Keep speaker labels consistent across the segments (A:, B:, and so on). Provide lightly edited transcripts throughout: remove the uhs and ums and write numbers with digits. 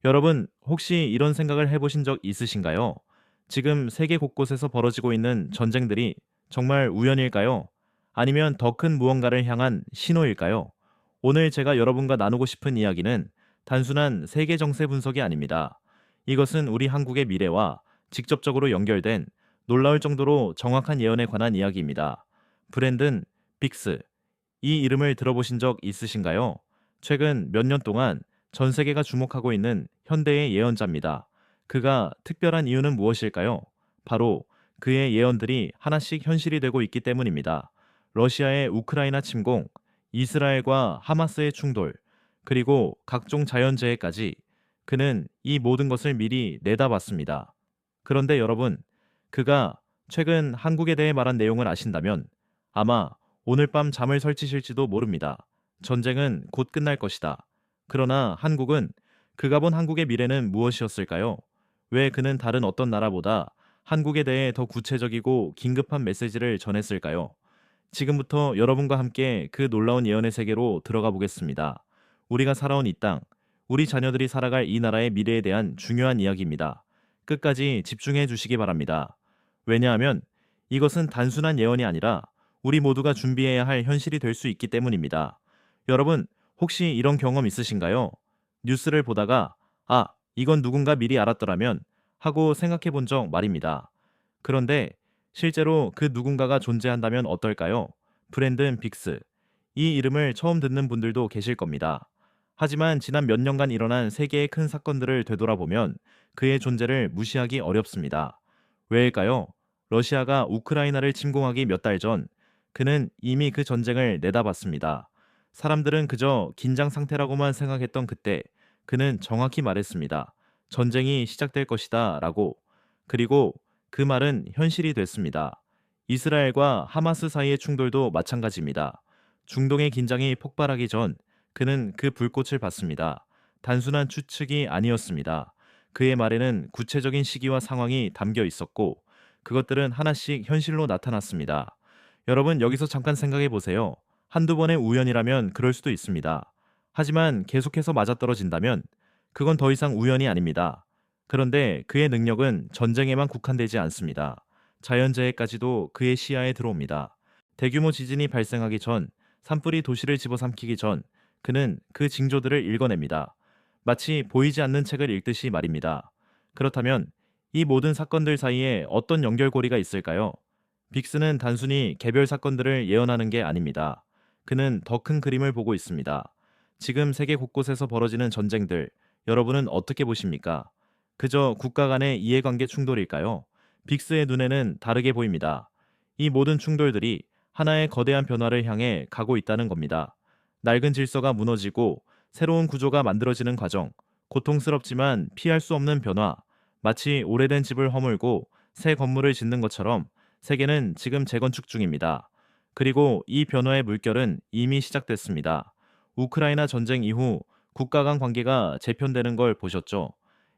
A: 여러분, 혹시 이런 생각을 해보신 적 있으신가요? 지금 세계 곳곳에서 벌어지고 있는 전쟁들이 정말 우연일까요? 아니면 더 큰 무언가를 향한 신호일까요? 오늘 제가 여러분과 나누고 싶은 이야기는 단순한 세계 정세 분석이 아닙니다. 이것은 우리 한국의 미래와 직접적으로 연결된 놀라울 정도로 정확한 예언에 관한 이야기입니다. 브랜든 빅스, 이 이름을 들어보신 적 있으신가요? 최근 몇 년 동안 전 세계가 주목하고 있는 현대의 예언자입니다. 그가 특별한 이유는 무엇일까요? 바로 그의 예언들이 하나씩 현실이 되고 있기 때문입니다. 러시아의 우크라이나 침공, 이스라엘과 하마스의 충돌, 그리고 각종 자연재해까지 그는 이 모든 것을 미리 내다봤습니다. 그런데 여러분, 그가 최근 한국에 대해 말한 내용을 아신다면 아마 오늘 밤 잠을 설치실지도 모릅니다. 전쟁은 곧 끝날 것이다. 그러나 한국은 그가 본 한국의 미래는 무엇이었을까요? 왜 그는 다른 어떤 나라보다 한국에 대해 더 구체적이고 긴급한 메시지를 전했을까요? 지금부터 여러분과 함께 그 놀라운 예언의 세계로 들어가 보겠습니다. 우리가 살아온 이 땅, 우리 자녀들이 살아갈 이 나라의 미래에 대한 중요한 이야기입니다. 끝까지 집중해 주시기 바랍니다. 왜냐하면 이것은 단순한 예언이 아니라 우리 모두가 준비해야 할 현실이 될 수 있기 때문입니다. 여러분, 혹시 이런 경험 있으신가요? 뉴스를 보다가, 아, 이건 누군가 미리 알았더라면 하고 생각해 본 적 말입니다. 그런데 실제로 그 누군가가 존재한다면 어떨까요? 브랜든 빅스. 이 이름을 처음 듣는 분들도 계실 겁니다. 하지만 지난 몇 년간 일어난 세계의 큰 사건들을 되돌아보면 그의 존재를 무시하기 어렵습니다. 왜일까요? 러시아가 우크라이나를 침공하기 몇 달 전, 그는 이미 그 전쟁을 내다봤습니다. 사람들은 그저 긴장 상태라고만 생각했던 그때, 그는 정확히 말했습니다. 전쟁이 시작될 것이다 라고. 그리고 그 말은 현실이 됐습니다. 이스라엘과 하마스 사이의 충돌도 마찬가지입니다. 중동의 긴장이 폭발하기 전 그는 그 불꽃을 봤습니다. 단순한 추측이 아니었습니다. 그의 말에는 구체적인 시기와 상황이 담겨 있었고 그것들은 하나씩 현실로 나타났습니다. 여러분, 여기서 잠깐 생각해 보세요. 한두 번의 우연이라면 그럴 수도 있습니다. 하지만 계속해서 맞아떨어진다면 그건 더 이상 우연이 아닙니다. 그런데 그의 능력은 전쟁에만 국한되지 않습니다. 자연재해까지도 그의 시야에 들어옵니다. 대규모 지진이 발생하기 전, 산불이 도시를 집어삼키기 전, 그는 그 징조들을 읽어냅니다. 마치 보이지 않는 책을 읽듯이 말입니다. 그렇다면 이 모든 사건들 사이에 어떤 연결고리가 있을까요? 빅스는 단순히 개별 사건들을 예언하는 게 아닙니다. 그는 더 큰 그림을 보고 있습니다. 지금 세계 곳곳에서 벌어지는 전쟁들, 여러분은 어떻게 보십니까? 그저 국가 간의 이해관계 충돌일까요? 빅스의 눈에는 다르게 보입니다. 이 모든 충돌들이 하나의 거대한 변화를 향해 가고 있다는 겁니다. 낡은 질서가 무너지고 새로운 구조가 만들어지는 과정, 고통스럽지만 피할 수 없는 변화, 마치 오래된 집을 허물고 새 건물을 짓는 것처럼 세계는 지금 재건축 중입니다. 그리고 이 변화의 물결은 이미 시작됐습니다. 우크라이나 전쟁 이후 국가 간 관계가 재편되는 걸 보셨죠?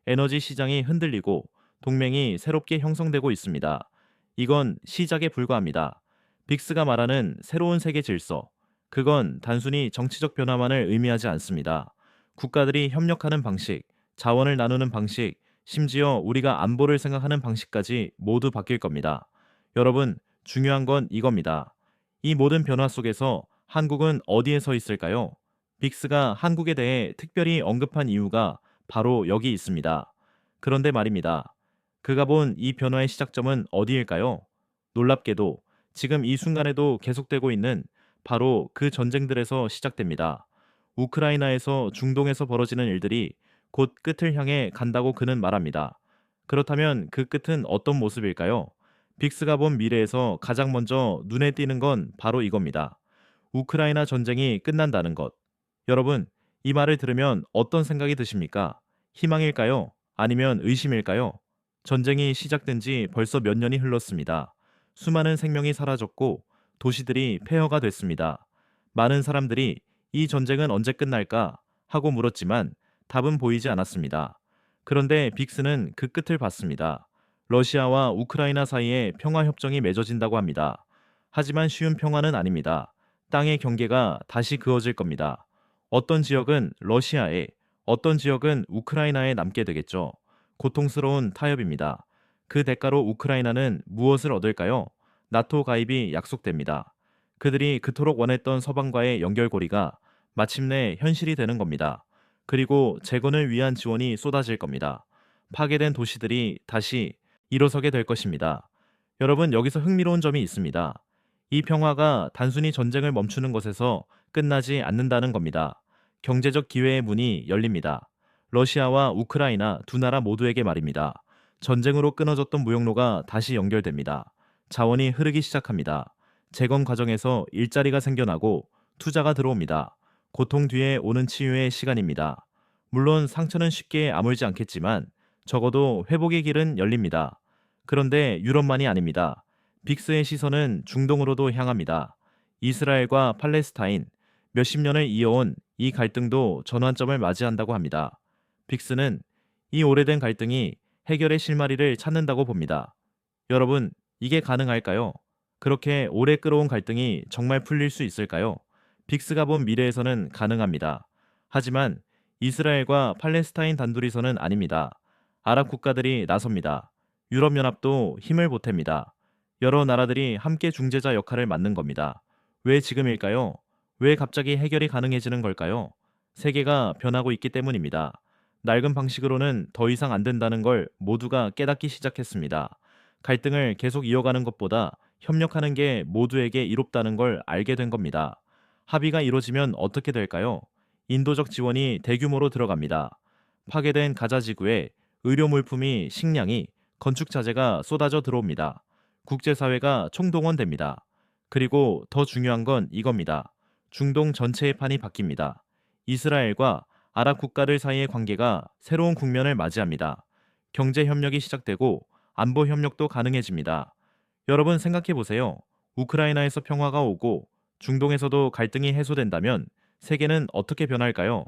A: 에너지 시장이 흔들리고 동맹이 새롭게 형성되고 있습니다. 이건 시작에 불과합니다. 빅스가 말하는 새로운 세계 질서, 그건 단순히 정치적 변화만을 의미하지 않습니다. 국가들이 협력하는 방식, 자원을 나누는 방식, 심지어 우리가 안보를 생각하는 방식까지 모두 바뀔 겁니다. 여러분, 중요한 건 이겁니다. 이 모든 변화 속에서 한국은 어디에 서 있을까요? 빅스가 한국에 대해 특별히 언급한 이유가 바로 여기 있습니다. 그런데 말입니다. 그가 본 이 변화의 시작점은 어디일까요? 놀랍게도 지금 이 순간에도 계속되고 있는 바로 그 전쟁들에서 시작됩니다. 우크라이나에서 중동에서 벌어지는 일들이 곧 끝을 향해 간다고 그는 말합니다. 그렇다면 그 끝은 어떤 모습일까요? 빅스가 본 미래에서 가장 먼저 눈에 띄는 건 바로 이겁니다. 우크라이나 전쟁이 끝난다는 것. 여러분, 이 말을 들으면 어떤 생각이 드십니까? 희망일까요? 아니면 의심일까요? 전쟁이 시작된 지 벌써 몇 년이 흘렀습니다. 수많은 생명이 사라졌고 도시들이 폐허가 됐습니다. 많은 사람들이 이 전쟁은 언제 끝날까 하고 물었지만 답은 보이지 않았습니다. 그런데 빅스는 그 끝을 봤습니다. 러시아와 우크라이나 사이에 평화협정이 맺어진다고 합니다. 하지만 쉬운 평화는 아닙니다. 땅의 경계가 다시 그어질 겁니다. 어떤 지역은 러시아에, 어떤 지역은 우크라이나에 남게 되겠죠. 고통스러운 타협입니다. 그 대가로 우크라이나는 무엇을 얻을까요? 나토 가입이 약속됩니다. 그들이 그토록 원했던 서방과의 연결고리가 마침내 현실이 되는 겁니다. 그리고 재건을 위한 지원이 쏟아질 겁니다. 파괴된 도시들이 다시 일어서게 될 것입니다. 여러분, 여기서 흥미로운 점이 있습니다. 이 평화가 단순히 전쟁을 멈추는 것에서 끝나지 않는다는 겁니다. 경제적 기회의 문이 열립니다. 러시아와 우크라이나 두 나라 모두에게 말입니다. 전쟁으로 끊어졌던 무역로가 다시 연결됩니다. 자원이 흐르기 시작합니다. 재건 과정에서 일자리가 생겨나고 투자가 들어옵니다. 고통 뒤에 오는 치유의 시간입니다. 물론 상처는 쉽게 아물지 않겠지만 적어도 회복의 길은 열립니다. 그런데 유럽만이 아닙니다. 빅스의 시선은 중동으로도 향합니다. 이스라엘과 팔레스타인, 몇십 년을 이어온 이 갈등도 전환점을 맞이한다고 합니다. 빅스는 이 오래된 갈등이 해결의 실마리를 찾는다고 봅니다. 여러분, 이게 가능할까요? 그렇게 오래 끌어온 갈등이 정말 풀릴 수 있을까요? 빅스가 본 미래에서는 가능합니다. 하지만 이스라엘과 팔레스타인 단둘이서는 아닙니다. 아랍 국가들이 나섭니다. 유럽연합도 힘을 보탭니다. 여러 나라들이 함께 중재자 역할을 맡는 겁니다. 왜 지금일까요? 왜 갑자기 해결이 가능해지는 걸까요? 세계가 변하고 있기 때문입니다. 낡은 방식으로는 더 이상 안 된다는 걸 모두가 깨닫기 시작했습니다. 갈등을 계속 이어가는 것보다 협력하는 게 모두에게 이롭다는 걸 알게 된 겁니다. 합의가 이루어지면 어떻게 될까요? 인도적 지원이 대규모로 들어갑니다. 파괴된 가자 지구에 의료 물품이, 식량이, 건축 자재가 쏟아져 들어옵니다. 국제사회가 총동원됩니다. 그리고 더 중요한 건 이겁니다. 중동 전체의 판이 바뀝니다. 이스라엘과 아랍 국가들 사이의 관계가 새로운 국면을 맞이합니다. 경제 협력이 시작되고 안보 협력도 가능해집니다. 여러분, 생각해 보세요. 우크라이나에서 평화가 오고 중동에서도 갈등이 해소된다면 세계는 어떻게 변할까요?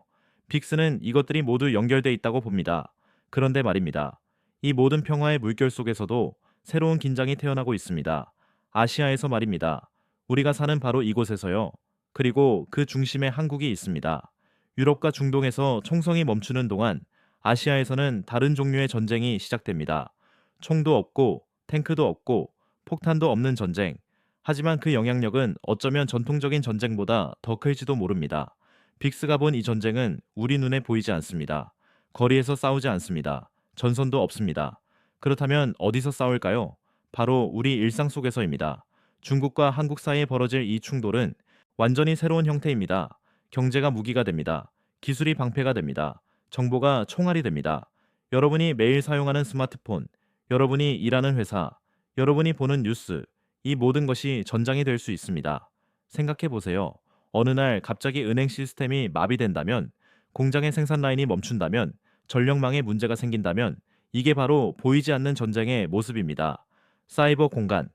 A: 빅스는 이것들이 모두 연결돼 있다고 봅니다. 그런데 말입니다. 이 모든 평화의 물결 속에서도 새로운 긴장이 태어나고 있습니다. 아시아에서 말입니다. 우리가 사는 바로 이곳에서요. 그리고 그 중심에 한국이 있습니다. 유럽과 중동에서 총성이 멈추는 동안 아시아에서는 다른 종류의 전쟁이 시작됩니다. 총도 없고 탱크도 없고 폭탄도 없는 전쟁. 하지만 그 영향력은 어쩌면 전통적인 전쟁보다 더 클지도 모릅니다. 빅스가 본 이 전쟁은 우리 눈에 보이지 않습니다. 거리에서 싸우지 않습니다. 전선도 없습니다. 그렇다면 어디서 싸울까요? 바로 우리 일상 속에서입니다. 중국과 한국 사이에 벌어질 이 충돌은 완전히 새로운 형태입니다. 경제가 무기가 됩니다. 기술이 방패가 됩니다. 정보가 총알이 됩니다. 여러분이 매일 사용하는 스마트폰, 여러분이 일하는 회사, 여러분이 보는 뉴스, 이 모든 것이 전장이 될 수 있습니다. 생각해 보세요. 어느 날 갑자기 은행 시스템이 마비된다면, 공장의 생산 라인이 멈춘다면, 전력망에 문제가 생긴다면, 이게 바로 보이지 않는 전쟁의 모습입니다. 사이버 공간.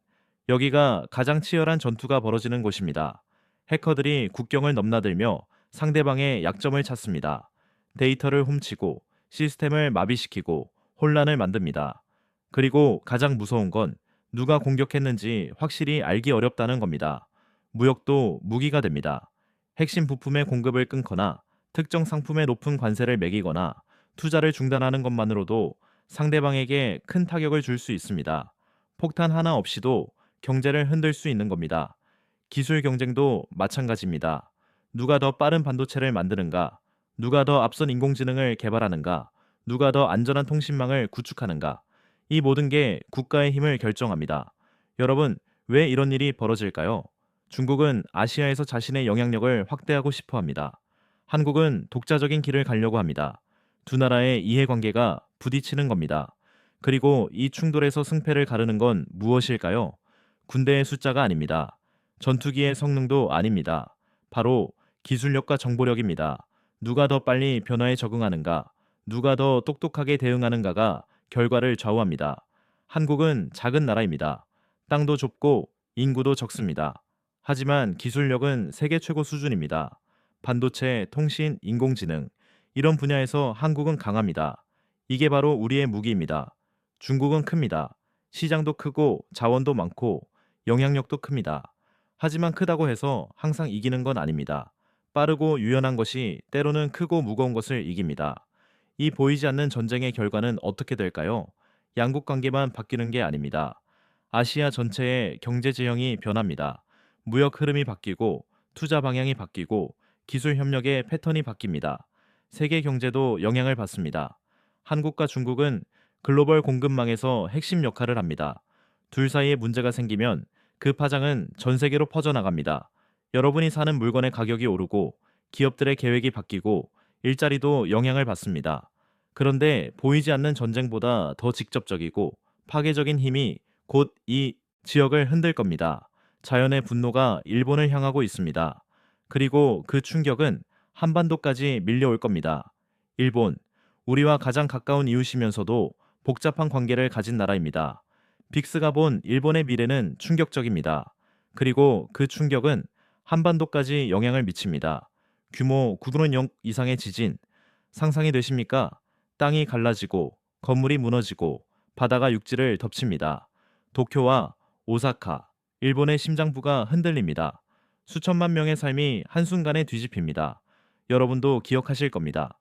A: 여기가 가장 치열한 전투가 벌어지는 곳입니다. 해커들이 국경을 넘나들며 상대방의 약점을 찾습니다. 데이터를 훔치고 시스템을 마비시키고 혼란을 만듭니다. 그리고 가장 무서운 건 누가 공격했는지 확실히 알기 어렵다는 겁니다. 무역도 무기가 됩니다. 핵심 부품의 공급을 끊거나 특정 상품에 높은 관세를 매기거나 투자를 중단하는 것만으로도 상대방에게 큰 타격을 줄 수 있습니다. 폭탄 하나 없이도 경제를 흔들 수 있는 겁니다. 기술 경쟁도 마찬가지입니다. 누가 더 빠른 반도체를 만드는가? 누가 더 앞선 인공지능을 개발하는가? 누가 더 안전한 통신망을 구축하는가? 이 모든 게 국가의 힘을 결정합니다. 여러분, 왜 이런 일이 벌어질까요? 중국은 아시아에서 자신의 영향력을 확대하고 싶어 합니다. 한국은 독자적인 길을 가려고 합니다. 두 나라의 이해관계가 부딪히는 겁니다. 그리고 이 충돌에서 승패를 가르는 건 무엇일까요? 군대의 숫자가 아닙니다. 전투기의 성능도 아닙니다. 바로 기술력과 정보력입니다. 누가 더 빨리 변화에 적응하는가, 누가 더 똑똑하게 대응하는가가 결과를 좌우합니다. 한국은 작은 나라입니다. 땅도 좁고 인구도 적습니다. 하지만 기술력은 세계 최고 수준입니다. 반도체, 통신, 인공지능, 이런 분야에서 한국은 강합니다. 이게 바로 우리의 무기입니다. 중국은 큽니다. 시장도 크고 자원도 많고 영향력도 큽니다. 하지만 크다고 해서 항상 이기는 건 아닙니다. 빠르고 유연한 것이 때로는 크고 무거운 것을 이깁니다. 이 보이지 않는 전쟁의 결과는 어떻게 될까요? 양국 관계만 바뀌는 게 아닙니다. 아시아 전체의 경제 지형이 변합니다. 무역 흐름이 바뀌고 투자 방향이 바뀌고 기술 협력의 패턴이 바뀝니다. 세계 경제도 영향을 받습니다. 한국과 중국은 글로벌 공급망에서 핵심 역할을 합니다. 둘 사이에 문제가 생기면 그 파장은 전 세계로 퍼져나갑니다. 여러분이 사는 물건의 가격이 오르고 기업들의 계획이 바뀌고 일자리도 영향을 받습니다. 그런데 보이지 않는 전쟁보다 더 직접적이고 파괴적인 힘이 곧 이 지역을 흔들 겁니다. 자연의 분노가 일본을 향하고 있습니다. 그리고 그 충격은 한반도까지 밀려올 겁니다. 일본, 우리와 가장 가까운 이웃이면서도 복잡한 관계를 가진 나라입니다. 빅스가 본 일본의 미래는 충격적입니다. 그리고 그 충격은 한반도까지 영향을 미칩니다. 규모 9는 0 이상의 지진, 상상이 되십니까? 땅이 갈라지고 건물이 무너지고 바다가 육지를 덮칩니다. 도쿄와 오사카, 일본의 심장부가 흔들립니다. 수천만 명의 삶이 한순간에 뒤집힙니다. 여러분도 기억하실 겁니다.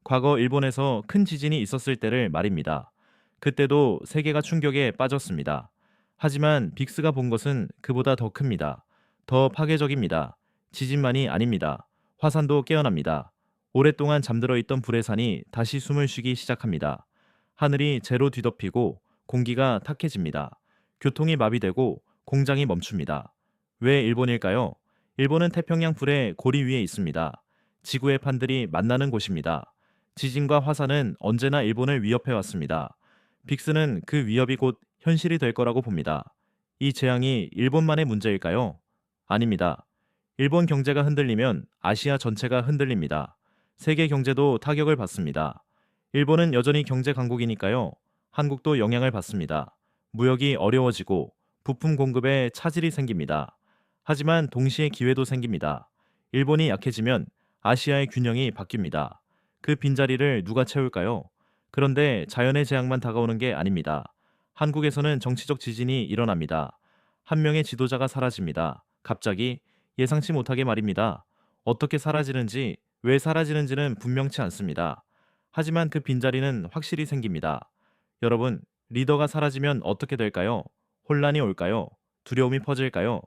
A: 과거 일본에서 큰 지진이 있었을 때를 말입니다. 그때도 세계가 충격에 빠졌습니다. 하지만 빅스가 본 것은 그보다 더 큽니다. 더 파괴적입니다. 지진만이 아닙니다. 화산도 깨어납니다. 오랫동안 잠들어 있던 불의 산이 다시 숨을 쉬기 시작합니다. 하늘이 재로 뒤덮이고 공기가 탁해집니다. 교통이 마비되고 공장이 멈춥니다. 왜 일본일까요? 일본은 태평양 불의 고리 위에 있습니다. 지구의 판들이 만나는 곳입니다. 지진과 화산은 언제나 일본을 위협해 왔습니다. 빅스는 그 위협이 곧 현실이 될 거라고 봅니다. 이 재앙이 일본만의 문제일까요? 아닙니다. 일본 경제가 흔들리면 아시아 전체가 흔들립니다. 세계 경제도 타격을 받습니다. 일본은 여전히 경제 강국이니까요. 한국도 영향을 받습니다. 무역이 어려워지고 부품 공급에 차질이 생깁니다. 하지만 동시에 기회도 생깁니다. 일본이 약해지면 아시아의 균형이 바뀝니다. 그 빈자리를 누가 채울까요? 그런데 자연의 재앙만 다가오는 게 아닙니다. 한국에서는 정치적 지진이 일어납니다. 한 명의 지도자가 사라집니다. 갑자기 예상치 못하게 말입니다. 어떻게 사라지는지, 왜 사라지는지는 분명치 않습니다. 하지만 그 빈자리는 확실히 생깁니다. 여러분, 리더가 사라지면 어떻게 될까요? 혼란이 올까요? 두려움이 퍼질까요?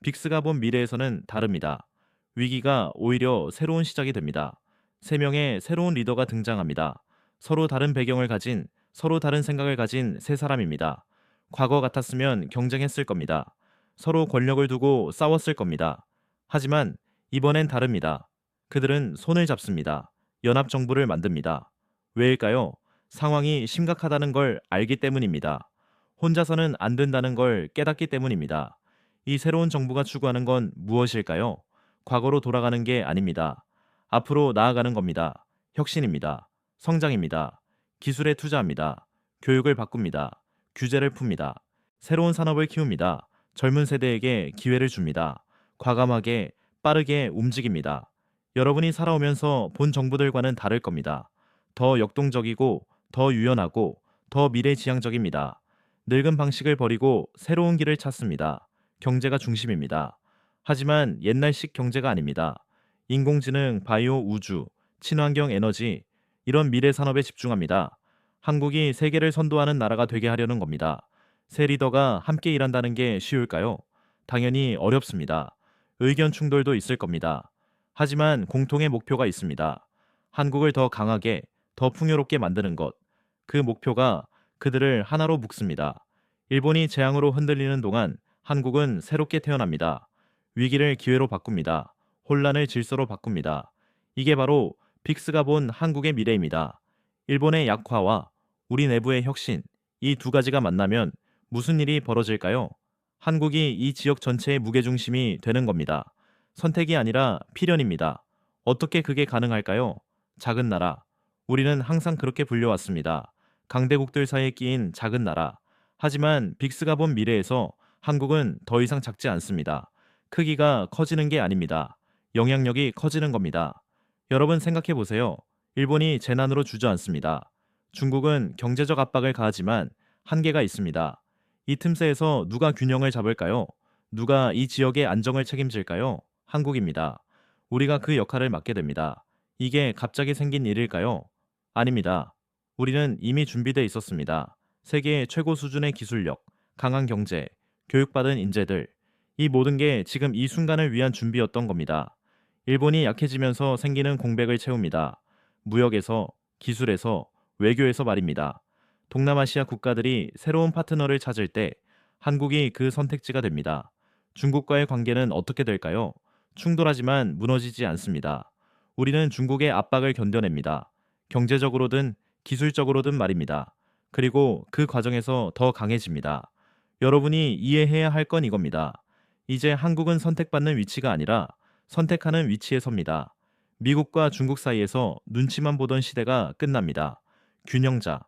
A: 빅스가 본 미래에서는 다릅니다. 위기가 오히려 새로운 시작이 됩니다. 세 명의 새로운 리더가 등장합니다. 서로 다른 배경을 가진, 서로 다른 생각을 가진 세 사람입니다. 과거 같았으면 경쟁했을 겁니다. 서로 권력을 두고 싸웠을 겁니다. 하지만 이번엔 다릅니다. 그들은 손을 잡습니다. 연합정부를 만듭니다. 왜일까요? 상황이 심각하다는 걸 알기 때문입니다. 혼자서는 안 된다는 걸 깨닫기 때문입니다. 이 새로운 정부가 추구하는 건 무엇일까요? 과거로 돌아가는 게 아닙니다. 앞으로 나아가는 겁니다. 혁신입니다. 성장입니다. 기술에 투자합니다. 교육을 바꿉니다. 규제를 풉니다. 새로운 산업을 키웁니다. 젊은 세대에게 기회를 줍니다. 과감하게 빠르게 움직입니다. 여러분이 살아오면서 본 정부들과는 다를 겁니다. 더 역동적이고 더 유연하고 더 미래지향적입니다. 늙은 방식을 버리고 새로운 길을 찾습니다. 경제가 중심입니다. 하지만 옛날식 경제가 아닙니다. 인공지능, 바이오, 우주, 친환경 에너지, 이런 미래 산업에 집중합니다. 한국이 세계를 선도하는 나라가 되게 하려는 겁니다. 새 리더가 함께 일한다는 게 쉬울까요? 당연히 어렵습니다. 의견 충돌도 있을 겁니다. 하지만 공통의 목표가 있습니다. 한국을 더 강하게, 더 풍요롭게 만드는 것. 그 목표가 그들을 하나로 묶습니다. 일본이 재앙으로 흔들리는 동안 한국은 새롭게 태어납니다. 위기를 기회로 바꿉니다. 혼란을 질서로 바꿉니다. 이게 바로 빅스가 본 한국의 미래입니다. 일본의 약화와 우리 내부의 혁신, 이 두 가지가 만나면 무슨 일이 벌어질까요? 한국이 이 지역 전체의 무게중심이 되는 겁니다. 선택이 아니라 필연입니다. 어떻게 그게 가능할까요? 작은 나라. 우리는 항상 그렇게 불려왔습니다. 강대국들 사이에 끼인 작은 나라. 하지만 빅스가 본 미래에서 한국은 더 이상 작지 않습니다. 크기가 커지는 게 아닙니다. 영향력이 커지는 겁니다. 여러분 생각해 보세요. 일본이 재난으로 주저앉습니다. 중국은 경제적 압박을 가하지만 한계가 있습니다. 이 틈새에서 누가 균형을 잡을까요? 누가 이 지역의 안정을 책임질까요? 한국입니다. 우리가 그 역할을 맡게 됩니다. 이게 갑자기 생긴 일일까요? 아닙니다. 우리는 이미 준비돼 있었습니다. 세계의 최고 수준의 기술력, 강한 경제, 교육받은 인재들, 이 모든 게 지금 이 순간을 위한 준비였던 겁니다. 일본이 약해지면서 생기는 공백을 채웁니다. 무역에서, 기술에서, 외교에서 말입니다. 동남아시아 국가들이 새로운 파트너를 찾을 때 한국이 그 선택지가 됩니다. 중국과의 관계는 어떻게 될까요? 충돌하지만 무너지지 않습니다. 우리는 중국의 압박을 견뎌냅니다. 경제적으로든 기술적으로든 말입니다. 그리고 그 과정에서 더 강해집니다. 여러분이 이해해야 할 건 이겁니다. 이제 한국은 선택받는 위치가 아니라 선택하는 위치에 섭니다. 미국과 중국 사이에서 눈치만 보던 시대가 끝납니다. 균형자.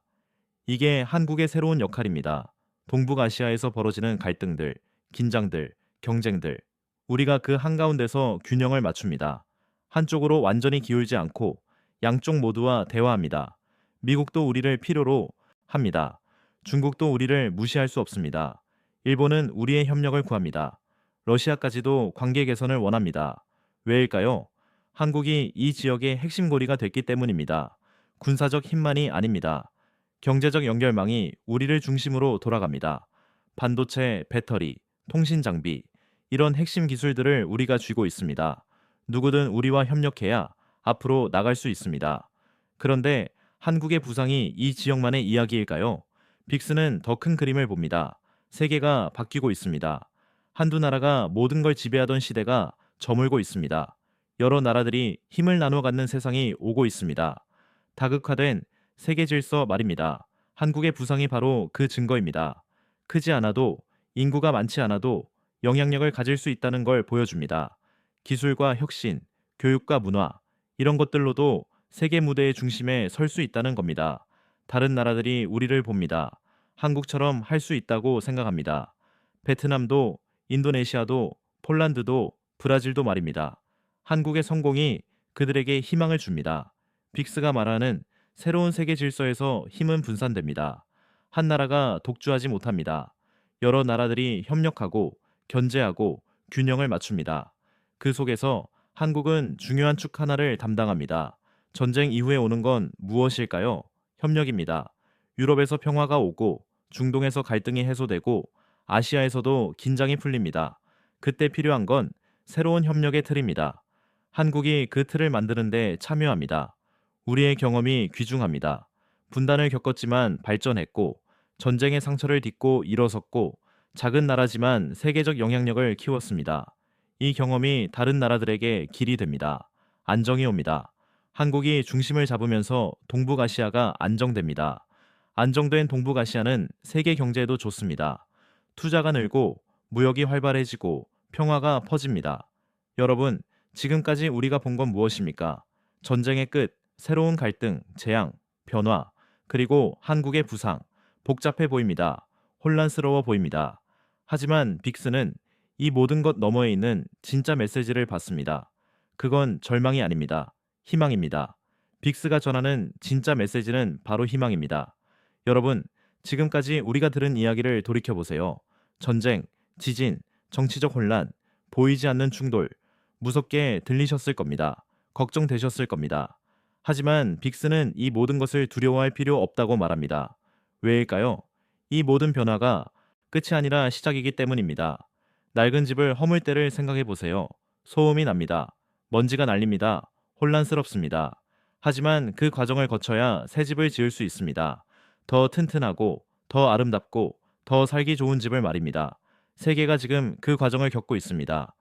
A: 이게 한국의 새로운 역할입니다. 동북아시아에서 벌어지는 갈등들, 긴장들, 경쟁들. 우리가 그 한가운데서 균형을 맞춥니다. 한쪽으로 완전히 기울지 않고 양쪽 모두와 대화합니다. 미국도 우리를 필요로 합니다. 중국도 우리를 무시할 수 없습니다. 일본은 우리의 협력을 구합니다. 러시아까지도 관계 개선을 원합니다. 왜일까요? 한국이 이 지역의 핵심 고리가 됐기 때문입니다. 군사적 힘만이 아닙니다. 경제적 연결망이 우리를 중심으로 돌아갑니다. 반도체, 배터리, 통신 장비, 이런 핵심 기술들을 우리가 쥐고 있습니다. 누구든 우리와 협력해야 앞으로 나갈 수 있습니다. 그런데 한국의 부상이 이 지역만의 이야기일까요? 빅스는 더 큰 그림을 봅니다. 세계가 바뀌고 있습니다. 한두 나라가 모든 걸 지배하던 시대가 저물고 있습니다. 여러 나라들이 힘을 나눠 갖는 세상이 오고 있습니다. 다극화된 세계 질서 말입니다. 한국의 부상이 바로 그 증거입니다. 크지 않아도, 인구가 많지 않아도 영향력을 가질 수 있다는 걸 보여줍니다. 기술과 혁신, 교육과 문화, 이런 것들로도 세계 무대의 중심에 설 수 있다는 겁니다. 다른 나라들이 우리를 봅니다. 한국처럼 할 수 있다고 생각합니다. 베트남도, 인도네시아도, 폴란드도, 브라질도 말입니다. 한국의 성공이 그들에게 희망을 줍니다. 빅스가 말하는 새로운 세계 질서에서 힘은 분산됩니다. 한 나라가 독주하지 못합니다. 여러 나라들이 협력하고 견제하고 균형을 맞춥니다. 그 속에서 한국은 중요한 축 하나를 담당합니다. 전쟁 이후에 오는 건 무엇일까요? 협력입니다. 유럽에서 평화가 오고 중동에서 갈등이 해소되고 아시아에서도 긴장이 풀립니다. 그때 필요한 건 새로운 협력의 틀입니다. 한국이 그 틀을 만드는데 참여합니다. 우리의 경험이 귀중합니다. 분단을 겪었지만 발전했고 전쟁의 상처를 딛고 일어섰고 작은 나라지만 세계적 영향력을 키웠습니다. 이 경험이 다른 나라들에게 길이 됩니다. 안정이 옵니다. 한국이 중심을 잡으면서 동북아시아가 안정됩니다. 안정된 동북아시아는 세계 경제에도 좋습니다. 투자가 늘고 무역이 활발해지고 평화가 퍼집니다. 여러분, 지금까지 우리가 본 건 무엇입니까? 전쟁의 끝, 새로운 갈등, 재앙, 변화, 그리고 한국의 부상. 복잡해 보입니다. 혼란스러워 보입니다. 하지만 빅스는 이 모든 것 너머에 있는 진짜 메시지를 받습니다. 그건 절망이 아닙니다. 희망입니다. 빅스가 전하는 진짜 메시지는 바로 희망입니다. 여러분, 지금까지 우리가 들은 이야기를 돌이켜보세요. 전쟁, 지진, 정치적 혼란, 보이지 않는 충돌, 무섭게 들리셨을 겁니다. 걱정되셨을 겁니다. 하지만 빅스는 이 모든 것을 두려워할 필요 없다고 말합니다. 왜일까요? 이 모든 변화가 끝이 아니라 시작이기 때문입니다. 낡은 집을 허물 때를 생각해 보세요. 소음이 납니다. 먼지가 날립니다. 혼란스럽습니다. 하지만 그 과정을 거쳐야 새 집을 지을 수 있습니다. 더 튼튼하고, 더 아름답고, 더 살기 좋은 집을 말입니다. 세계가 지금 그 과정을 겪고 있습니다.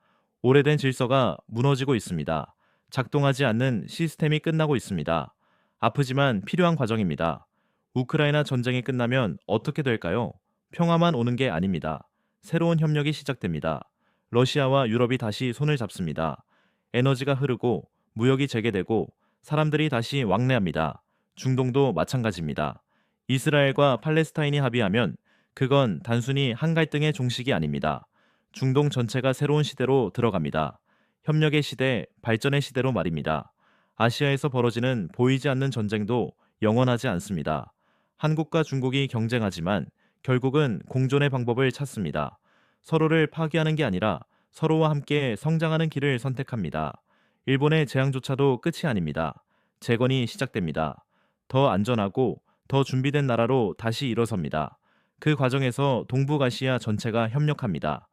A: 오래된 질서가 무너지고 있습니다. 작동하지 않는 시스템이 끝나고 있습니다. 아프지만 필요한 과정입니다. 우크라이나 전쟁이 끝나면 어떻게 될까요? 평화만 오는 게 아닙니다. 새로운 협력이 시작됩니다. 러시아와 유럽이 다시 손을 잡습니다. 에너지가 흐르고 무역이 재개되고 사람들이 다시 왕래합니다. 중동도 마찬가지입니다. 이스라엘과 팔레스타인이 합의하면 그건 단순히 한 갈등의 종식이 아닙니다. 중동 전체가 새로운 시대로 들어갑니다. 협력의 시대, 발전의 시대로 말입니다. 아시아에서 벌어지는 보이지 않는 전쟁도 영원하지 않습니다. 한국과 중국이 경쟁하지만 결국은 공존의 방법을 찾습니다. 서로를 파괴하는 게 아니라 서로와 함께 성장하는 길을 선택합니다. 일본의 재앙조차도 끝이 아닙니다. 재건이 시작됩니다. 더 안전하고 더 준비된 나라로 다시 일어섭니다. 그 과정에서 동북아시아 전체가 협력합니다.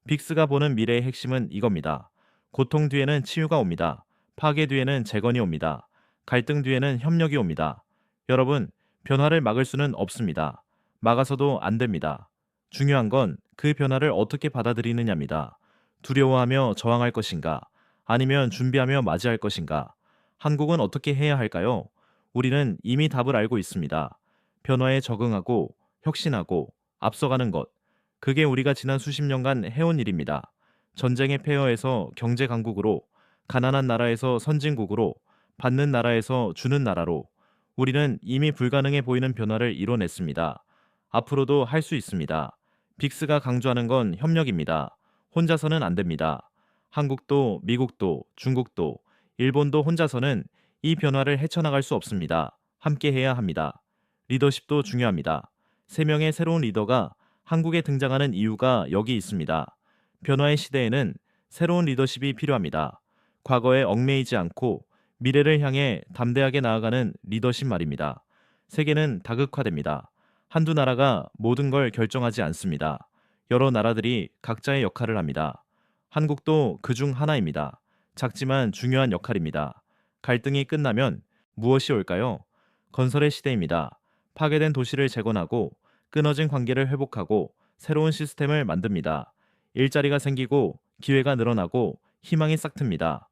A: 빅스가 보는 미래의 핵심은 이겁니다. 고통 뒤에는 치유가 옵니다. 파괴 뒤에는 재건이 옵니다. 갈등 뒤에는 협력이 옵니다. 여러분, 변화를 막을 수는 없습니다. 막아서도 안 됩니다. 중요한 건 그 변화를 어떻게 받아들이느냐입니다. 두려워하며 저항할 것인가? 아니면 준비하며 맞이할 것인가? 한국은 어떻게 해야 할까요? 우리는 이미 답을 알고 있습니다. 변화에 적응하고 혁신하고 앞서가는 것. 그게 우리가 지난 수십 년간 해온 일입니다. 전쟁의 폐허에서 경제 강국으로, 가난한 나라에서 선진국으로, 받는 나라에서 주는 나라로 우리는 이미 불가능해 보이는 변화를 이뤄냈습니다. 앞으로도 할 수 있습니다. 빅스가 강조하는 건 협력입니다. 혼자서는 안 됩니다. 한국도, 미국도, 중국도, 일본도 혼자서는 이 변화를 헤쳐나갈 수 없습니다. 함께 해야 합니다. 리더십도 중요합니다. 3명의 새로운 리더가 한국에 등장하는 이유가 여기 있습니다. 변화의 시대에는 새로운 리더십이 필요합니다. 과거에 얽매이지 않고 미래를 향해 담대하게 나아가는 리더십 말입니다. 세계는 다극화됩니다. 한두 나라가 모든 걸 결정하지 않습니다. 여러 나라들이 각자의 역할을 합니다. 한국도 그중 하나입니다. 작지만 중요한 역할입니다. 갈등이 끝나면 무엇이 올까요? 건설의 시대입니다. 파괴된 도시를 재건하고 끊어진 관계를 회복하고 새로운 시스템을 만듭니다. 일자리가 생기고 기회가 늘어나고 희망이 싹틉니다.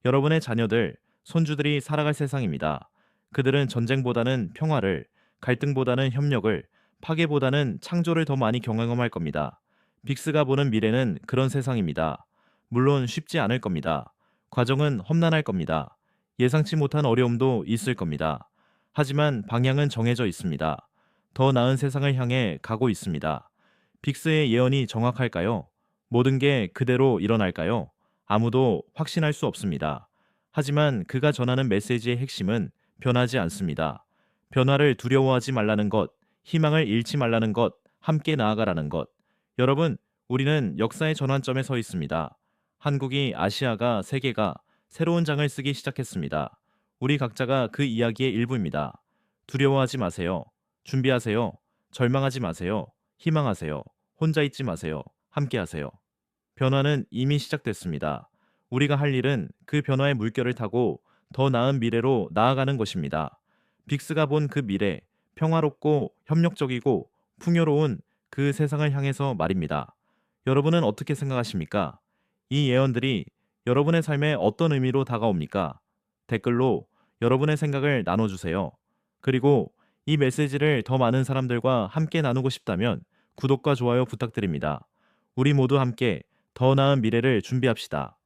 A: 여러분의 자녀들, 손주들이 살아갈 세상입니다. 그들은 전쟁보다는 평화를, 갈등보다는 협력을, 파괴보다는 창조를 더 많이 경험할 겁니다. 빅스가 보는 미래는 그런 세상입니다. 물론 쉽지 않을 겁니다. 과정은 험난할 겁니다. 예상치 못한 어려움도 있을 겁니다. 하지만 방향은 정해져 있습니다. 더 나은 세상을 향해 가고 있습니다. 빅스의 예언이 정확할까요? 모든 게 그대로 일어날까요? 아무도 확신할 수 없습니다. 하지만 그가 전하는 메시지의 핵심은 변하지 않습니다. 변화를 두려워하지 말라는 것, 희망을 잃지 말라는 것, 함께 나아가라는 것. 여러분, 우리는 역사의 전환점에 서 있습니다. 한국이, 아시아가, 세계가 새로운 장을 쓰기 시작했습니다. 우리 각자가 그 이야기의 일부입니다. 두려워하지 마세요. 준비하세요. 절망하지 마세요. 희망하세요. 혼자 있지 마세요. 함께 하세요. 변화는 이미 시작됐습니다. 우리가 할 일은 그 변화의 물결을 타고 더 나은 미래로 나아가는 것입니다. 빅스가 본 그 미래, 평화롭고 협력적이고 풍요로운 그 세상을 향해서 말입니다. 여러분은 어떻게 생각하십니까? 이 예언들이 여러분의 삶에 어떤 의미로 다가옵니까? 댓글로 여러분의 생각을 나눠주세요. 그리고 이 메시지를 더 많은 사람들과 함께 나누고 싶다면 구독과 좋아요 부탁드립니다. 우리 모두 함께 더 나은 미래를 준비합시다.